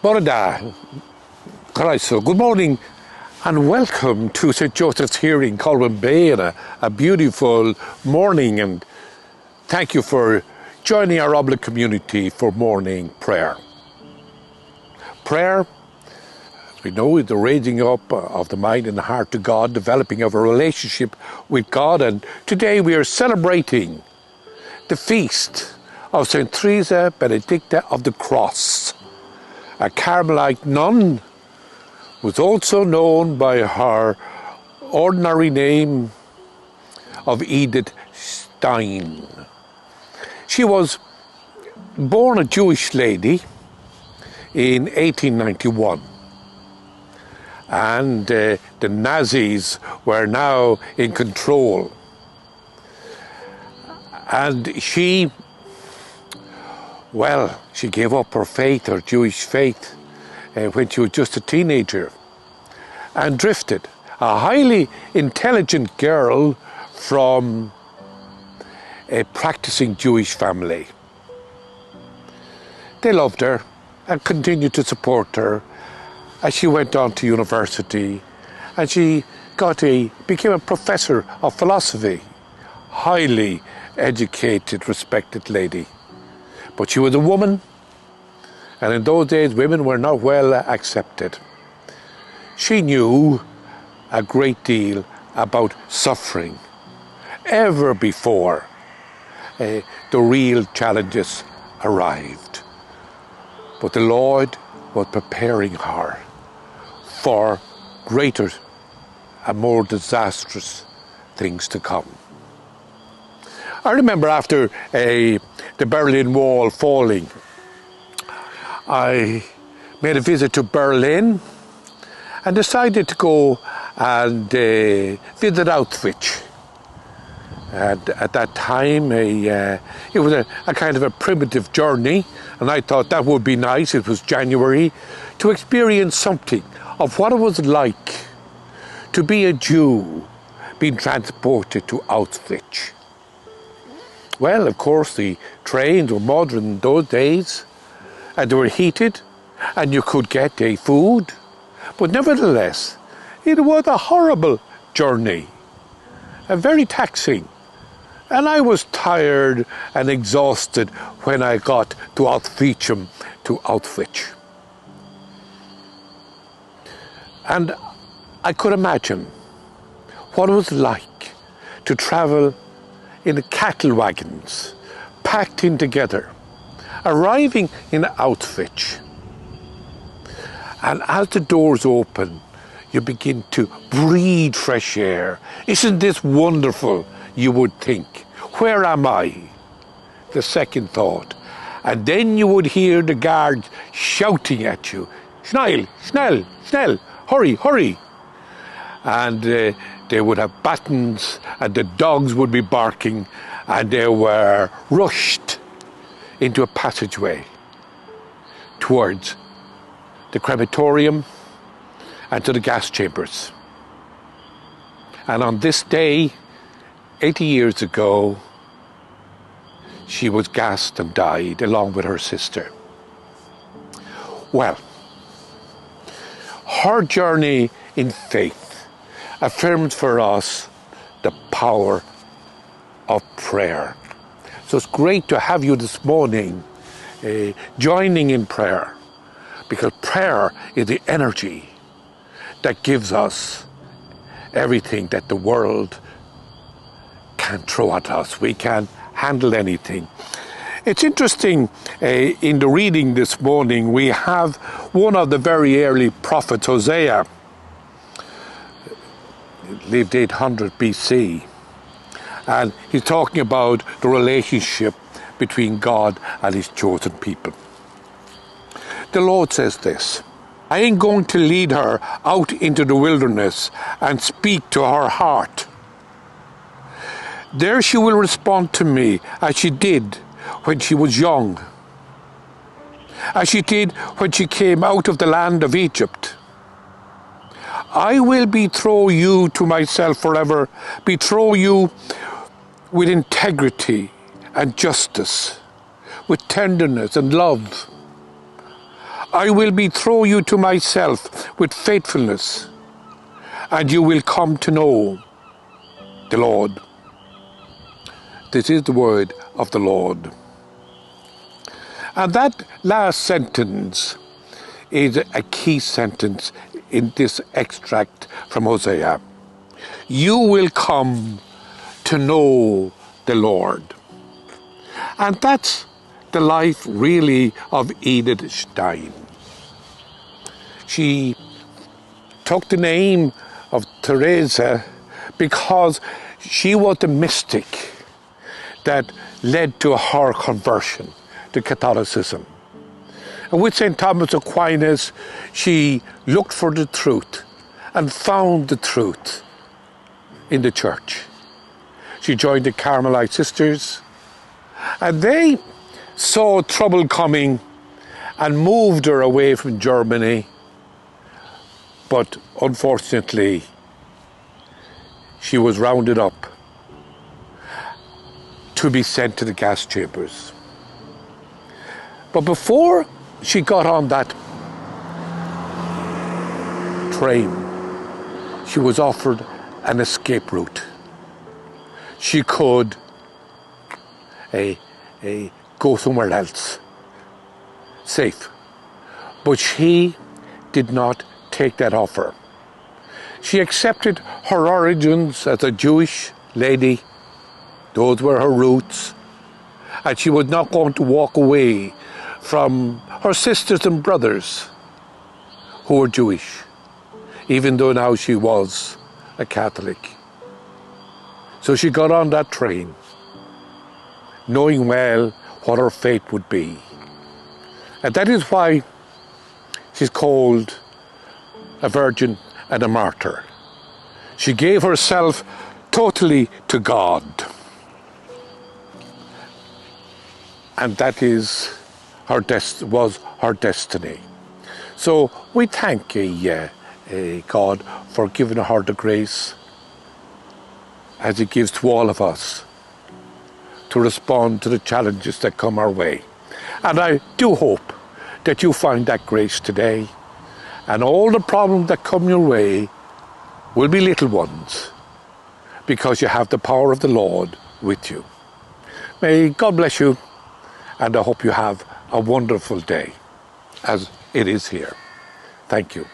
Borada, Caraiso. Good morning and welcome to St. Joseph's here in Colwyn Bay on a beautiful morning, and thank you for joining our Oblate community for morning prayer. Prayer, as we know, is the raising up of the mind and the heart to God, developing of a relationship with God, and today we are celebrating the Feast of St. Theresa Benedicta of the Cross. A Carmelite nun was also known by her ordinary name of Edith Stein. She was born a Jewish lady in 1891, and the Nazis were now in control. And she gave up her faith, her Jewish faith, when she was just a teenager, and drifted, a highly intelligent girl from a practising Jewish family. They loved her and continued to support her as she went on to university, and she became a professor of philosophy, highly educated, respected lady. But she was a woman, and in those days women were not well accepted. She knew a great deal about suffering, ever before the real challenges arrived. But the Lord was preparing her for greater and more disastrous things to come. I remember after the Berlin Wall falling, I made a visit to Berlin and decided to go and visit Auschwitz. And at that time, it was a kind of a primitive journey, and I thought that would be nice. It was January, to experience something of what it was like to be a Jew being transported to Auschwitz. Well, of course, the trains were modern in those days, and they were heated, and you could get food. But nevertheless, it was a horrible journey, and very taxing. And I was tired and exhausted when I got to Auschwitz. And I could imagine what it was like to travel in the cattle wagons, packed in together, arriving in Auschwitz. And as the doors open, you begin to breathe fresh air. Isn't this wonderful, you would think. Where am I? The second thought. And then you would hear the guards shouting at you, "Schnell, schnell, schnell, hurry, hurry." And they would have batons, and the dogs would be barking, and they were rushed into a passageway towards the crematorium and to the gas chambers. And on this day, 80 years ago, she was gassed and died along with her sister. Well, her journey in faith affirms for us the power of prayer. So it's great to have you this morning joining in prayer, because prayer is the energy that gives us everything that the world can throw at us. We can handle anything. It's interesting, in the reading this morning, we have one of the very early prophets, Hosea, lived 800 BC, and he's talking about the relationship between God and his chosen people. The Lord says this: "I ain't going to lead her out into the wilderness and speak to her heart. There she will respond to me as she did when she was young, as she did when she came out of the land of Egypt. I will betroth you to myself forever, betroth you with integrity and justice, with tenderness and love. I will betroth you to myself with faithfulness, and you will come to know the Lord. This is the word of the Lord. And that last sentence is a key sentence in this extract from Hosea. You will come to know the Lord. And that's the life really of Edith Stein. She took the name of Theresa because she was the mystic that led to her conversion to Catholicism. And with St. Thomas Aquinas, she looked for the truth and found the truth in the church. She joined the Carmelite Sisters, and they saw trouble coming and moved her away from Germany. But unfortunately, she was rounded up to be sent to the gas chambers. But before she got on that train, she was offered an escape route. She could go somewhere else, safe. But she did not take that offer. She accepted her origins as a Jewish lady. Those were her roots. And she was not going to walk away from her sisters and brothers who were Jewish, even though now she was a Catholic. So she got on that train, knowing well what her fate would be. And that is why she's called a virgin and a martyr. She gave herself totally to God. And that is was her destiny. So we thank God for giving her the grace, as He gives to all of us, to respond to the challenges that come our way. And I do hope that you find that grace today, and all the problems that come your way will be little ones, because you have the power of the Lord with you. May God bless you, and I hope you have a wonderful day, as it is here. Thank you.